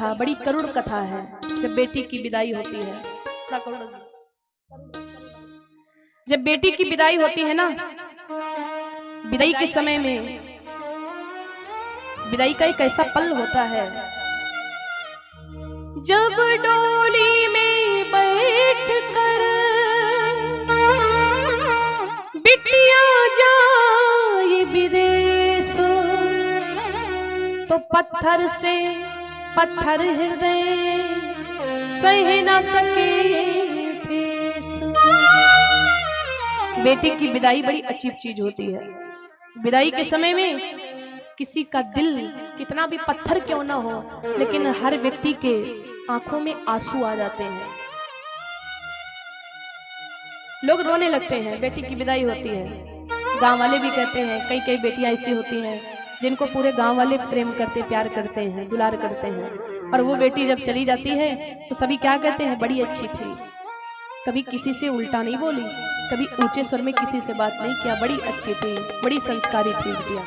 कथा बड़ी करुण कथा है। जब बेटी की विदाई होती है, जब बेटी की विदाई होती है ना, विदाई के समय में विदाई का एक ऐसा पल होता है जब डोली में बैठ कर बिटिया जाए विदेश, तो पत्थर से पत्थर हृदय सह न सके ठेस। बेटी की विदाई बड़ी अजीब चीज होती है। विदाई के समय में किसी का दिल कितना भी पत्थर क्यों ना हो, लेकिन हर व्यक्ति के आंखों में आंसू आ जाते हैं, लोग रोने लगते हैं। बेटी की विदाई होती है, गांव वाले भी कहते हैं, कई कई बेटियां ऐसी होती हैं जिनको पूरे गांव वाले प्रेम करते, प्यार करते हैं, दुलार करते हैं, और वो बेटी जब चली जाती है तो सभी क्या कहते हैं, बड़ी अच्छी थी, कभी किसी से उल्टा नहीं बोली, कभी ऊंचे स्वर में किसी से बात नहीं किया, बड़ी अच्छी थी, बड़ी संस्कारी थी बिटिया।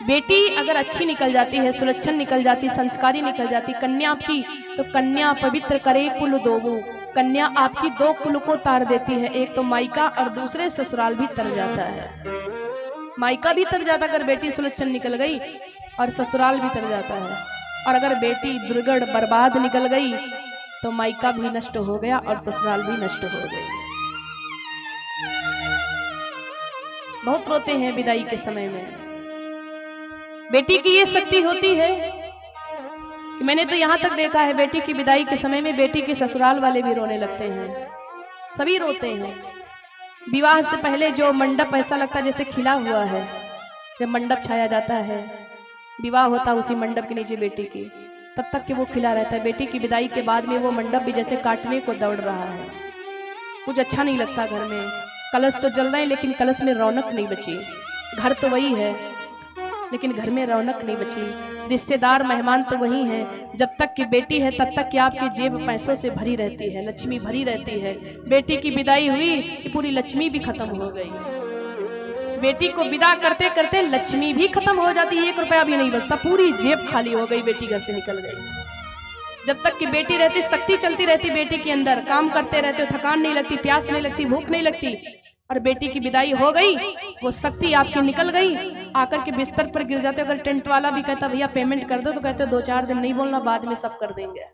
बेटी अगर अच्छी निकल जाती है, सुलक्षण निकल जाती, संस्कारी निकल जाती कन्या आपकी, तो कन्या पवित्र करे कुल दोगो, कन्या आपकी दो कुल को तार देती है, एक तो मायका और दूसरे ससुराल भी तर जाता है। मायका भी तर जाता अगर बेटी सुलक्षण निकल गई, और ससुराल भी तर जाता है। और अगर बेटी दुर्गढ़ बर्बाद निकल गई तो मायका भी नष्ट हो गया और ससुराल भी नष्ट हो गई। बहुत रोते हैं विदाई के समय में। बेटी की ये शक्ति होती है कि मैंने तो यहां तक देखा है, बेटी की विदाई के समय में बेटी के ससुराल वाले भी रोने लगते हैं, सभी रोते हैं। विवाह से पहले जो मंडप ऐसा लगता है जैसे खिला हुआ है, जब मंडप छाया जाता है, विवाह होता है उसी मंडप के नीचे बेटी की, तब तक कि वो खिला रहता है। बेटी की विदाई के बाद में वो मंडप भी जैसे काटने को दौड़ रहा है, कुछ अच्छा नहीं लगता। घर में कलश तो जल रहे हैं लेकिन कलश में रौनक नहीं बची, घर तो वही है लेकिन घर में रौनक नहीं बची, रिश्तेदार मेहमान तो वही हैं। जब तक कि बेटी है तब तक कि आपकी जेब पैसों से भरी रहती है, लक्ष्मी भरी रहती है। बेटी की विदाई हुई कि पूरी लक्ष्मी भी खत्म हो गई। बेटी को विदा करते करते लक्ष्मी भी खत्म हो जाती है, 1 रुपया भी नहीं बचता, पूरी जेब खाली हो गई, बेटी घर से निकल गई। जब तक कि बेटी रहती शक्ति चलती रहती बेटी के अंदर, काम करते रहते, थकान नहीं लगती, प्यास नहीं लगती, भूख नहीं लगती। और बेटी की विदाई हो गई, वो शक्ति आपकी निकल गई, आकर के बिस्तर पर गिर जाते। अगर टेंट वाला भी कहता भैया पेमेंट कर दो, तो कहते 2-4 दिन नहीं बोलना, बाद में सब कर देंगे।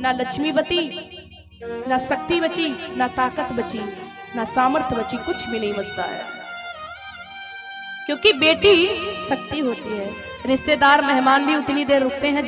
ना लक्ष्मी बची, ना शक्ति बची, ना ताकत बची, ना सामर्थ्य बची, कुछ भी नहीं बचता है, क्योंकि बेटी शक्ति होती है। रिश्तेदार मेहमान भी उतनी देर रुकते हैं